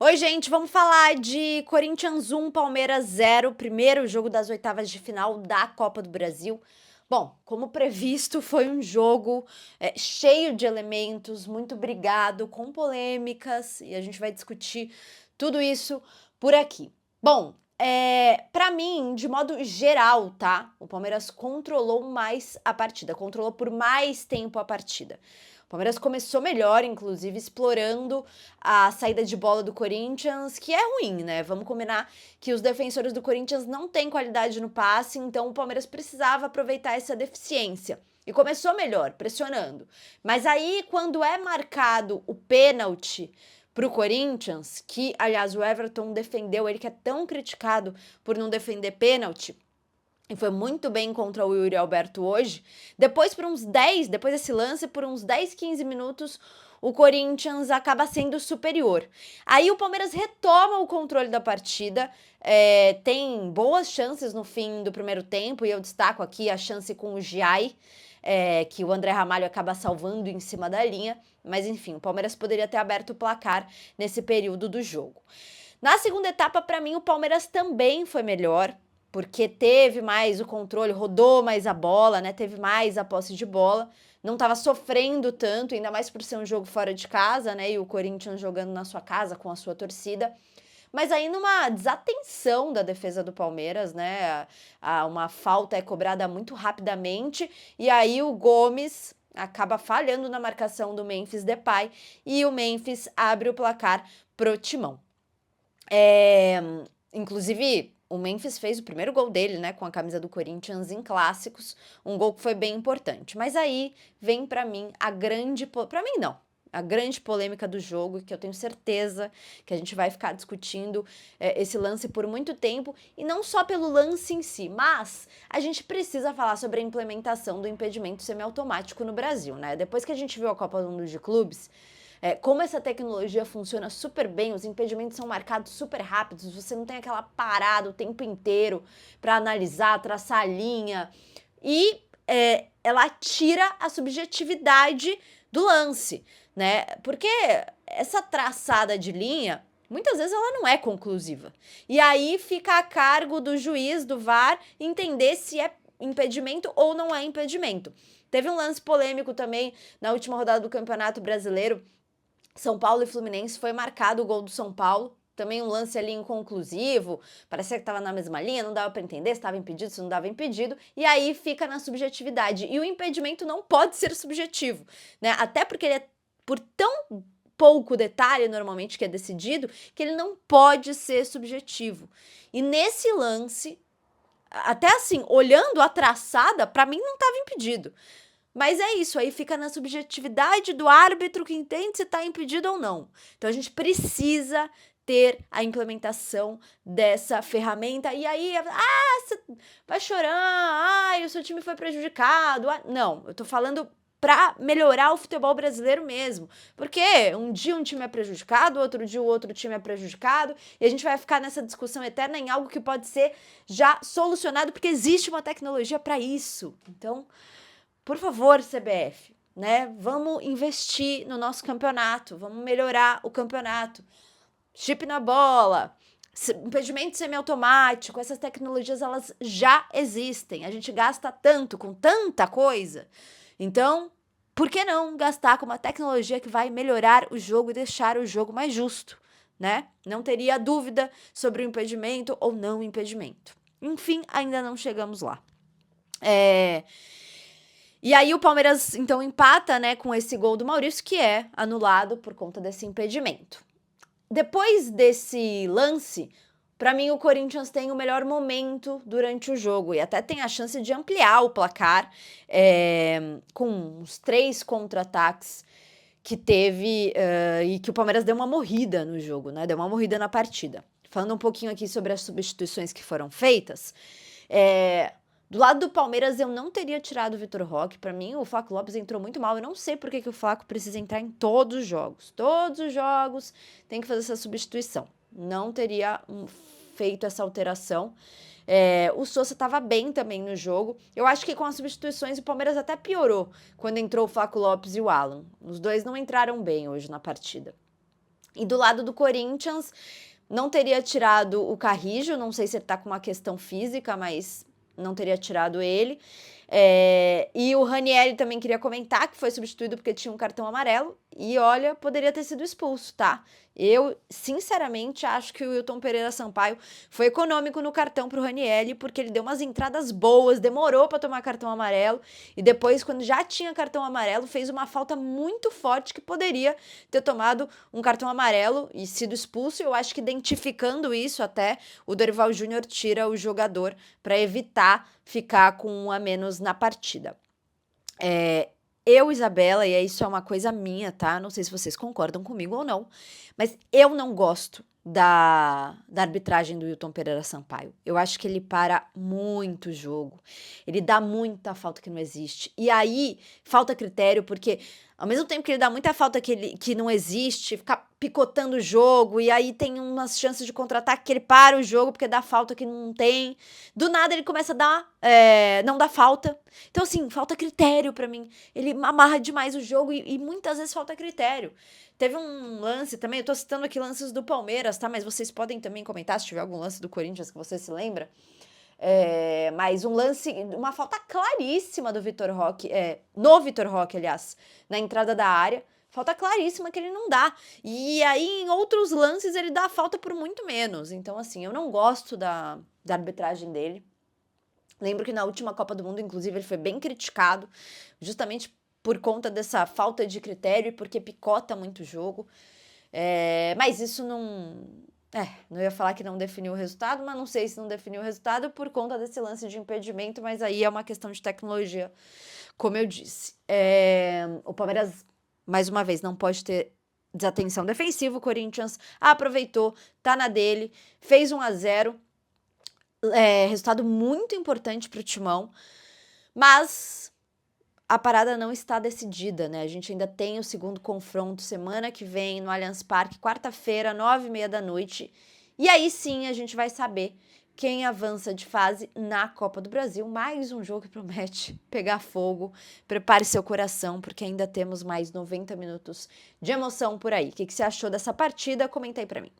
Oi, gente, vamos falar de Corinthians 1, Palmeiras 0, primeiro jogo das oitavas de final da Copa do Brasil. Bom, como previsto, foi um jogo cheio de elementos, muito brigado, com polêmicas, e a gente vai discutir tudo isso por aqui. Bom, para mim, de modo geral, tá? O Palmeiras controlou mais a partida, controlou por mais tempo a partida. O Palmeiras começou melhor, inclusive, explorando a saída de bola do Corinthians, que é ruim, né? Vamos combinar que os defensores do Corinthians não têm qualidade no passe, então o Palmeiras precisava aproveitar essa deficiência. E começou melhor, pressionando. Mas aí, quando é marcado o pênalti pro Corinthians, que, aliás, o Everton defendeu, ele que é tão criticado por não defender pênalti, e foi muito bem contra o Yuri Alberto hoje. Depois desse lance, por uns 10, 15 minutos, o Corinthians acaba sendo superior. Aí o Palmeiras retoma o controle da partida, tem boas chances no fim do primeiro tempo, e eu destaco aqui a chance com o Giai, que o André Ramalho acaba salvando em cima da linha, mas enfim, o Palmeiras poderia ter aberto o placar nesse período do jogo. Na segunda etapa, para mim, o Palmeiras também foi melhor, porque teve mais o controle, rodou mais a bola, né? Teve mais a posse de bola, não estava sofrendo tanto, ainda mais por ser um jogo fora de casa, né? E o Corinthians jogando na sua casa com a sua torcida. Mas aí numa desatenção da defesa do Palmeiras, né? Uma falta é cobrada muito rapidamente e aí o Gomes acaba falhando na marcação do Memphis Depay e o Memphis abre o placar pro Timão. Inclusive, o Memphis fez o primeiro gol dele, né, com a camisa do Corinthians em clássicos, um gol que foi bem importante. Mas aí vem para mim a grande polêmica do jogo, que eu tenho certeza que a gente vai ficar discutindo esse lance por muito tempo, e não só pelo lance em si, mas a gente precisa falar sobre a implementação do impedimento semiautomático no Brasil, né? Depois que a gente viu a Copa do Mundo de Clubes, como essa tecnologia funciona super bem, os impedimentos são marcados super rápidos, você não tem aquela parada o tempo inteiro para analisar, traçar a linha, e ela tira a subjetividade do lance, né? Porque essa traçada de linha, muitas vezes ela não é conclusiva. E aí fica a cargo do juiz, do VAR, entender se é impedimento ou não é impedimento. Teve um lance polêmico também na última rodada do Campeonato Brasileiro, São Paulo e Fluminense, foi marcado o gol do São Paulo, também um lance ali inconclusivo, parecia que estava na mesma linha, não dava para entender se estava impedido, se não dava impedido, e aí fica na subjetividade. E o impedimento não pode ser subjetivo, né? Até porque ele é por tão pouco detalhe, normalmente, que é decidido, que ele não pode ser subjetivo. E nesse lance, até assim, olhando a traçada, para mim não estava impedido. Mas é isso, aí fica na subjetividade do árbitro que entende se está impedido ou não. Então a gente precisa ter a implementação dessa ferramenta. E aí, você vai chorar, o seu time foi prejudicado. Não, eu tô falando para melhorar o futebol brasileiro mesmo. Porque um dia um time é prejudicado, outro dia o outro time é prejudicado, e a gente vai ficar nessa discussão eterna em algo que pode ser já solucionado, porque existe uma tecnologia para isso. Então, por favor, CBF, né? Vamos investir no nosso campeonato, vamos melhorar o campeonato. Chip na bola, impedimento semiautomático, essas tecnologias elas já existem. A gente gasta tanto com tanta coisa. Então, por que não gastar com uma tecnologia que vai melhorar o jogo e deixar o jogo mais justo, né? Não teria dúvida sobre o impedimento ou não impedimento. Enfim, ainda não chegamos lá. E aí o Palmeiras, então, empata, né, com esse gol do Maurício, que é anulado por conta desse impedimento. Depois desse lance, para mim o Corinthians tem o melhor momento durante o jogo e até tem a chance de ampliar o placar com uns 3 contra-ataques que teve e que o Palmeiras deu uma morrida no jogo, né? Deu uma morrida na partida. Falando um pouquinho aqui sobre as substituições que foram feitas, do lado do Palmeiras, eu não teria tirado o Vitor Roque. Para mim, o Flaco Lopes entrou muito mal. Eu não sei por que o Flaco precisa entrar em todos os jogos. Todos os jogos tem que fazer essa substituição. Não teria feito essa alteração. O Sousa estava bem também no jogo. Eu acho que com as substituições o Palmeiras até piorou quando entrou o Flaco Lopes e o Alan. Os dois não entraram bem hoje na partida. E do lado do Corinthians, não teria tirado o Carrillo, não sei se ele tá com uma questão física, mas não teria tirado ele. E o Ranieri também queria comentar que foi substituído porque tinha um cartão amarelo. E olha, poderia ter sido expulso, tá? Eu, sinceramente, acho que o Wilton Pereira Sampaio foi econômico no cartão pro Ranieri, porque ele deu umas entradas boas, demorou para tomar cartão amarelo. E depois, quando já tinha cartão amarelo, fez uma falta muito forte que poderia ter tomado um cartão amarelo e sido expulso. Eu acho que identificando isso até, o Dorival Júnior tira o jogador para evitar ficar com um a menos na partida. Eu, Isabela, e isso é uma coisa minha, tá? Não sei se vocês concordam comigo ou não, mas eu não gosto da arbitragem do Wilton Pereira Sampaio. Eu acho que ele para muito o jogo. Ele dá muita falta que não existe. E aí, falta critério, porque ao mesmo tempo que ele dá muita falta que não existe, fica picotando o jogo, e aí tem umas chances de contra-ataque que ele para o jogo porque dá falta que não tem. Do nada ele começa a dar, não dá falta. Então, assim, falta critério pra mim. Ele amarra demais o jogo e muitas vezes falta critério. Teve um lance também, eu tô citando aqui lances do Palmeiras, tá? Mas vocês podem também comentar se tiver algum lance do Corinthians que você se lembra. Mas um lance, uma falta claríssima do Vitor Roque, no Vitor Roque, aliás, na entrada da área. Falta claríssima que ele não dá. E aí, em outros lances, ele dá a falta por muito menos. Então, assim, eu não gosto da arbitragem dele. Lembro que na última Copa do Mundo, inclusive, ele foi bem criticado, justamente por conta dessa falta de critério e porque picota muito o jogo. Mas isso não. Não ia falar que não definiu o resultado, mas não sei se não definiu o resultado por conta desse lance de impedimento, mas aí é uma questão de tecnologia, como eu disse. O Palmeiras, mais uma vez, não pode ter desatenção defensiva. O Corinthians aproveitou, tá na dele, fez 1-0. Resultado muito importante para o Timão, mas a parada não está decidida, né? A gente ainda tem o segundo confronto semana que vem no Allianz Parque, quarta-feira, 21h30. E aí sim a gente vai saber quem avança de fase na Copa do Brasil. Mais um jogo que promete pegar fogo. Prepare seu coração, porque ainda temos mais 90 minutos de emoção por aí. O que você achou dessa partida? Comenta aí pra mim.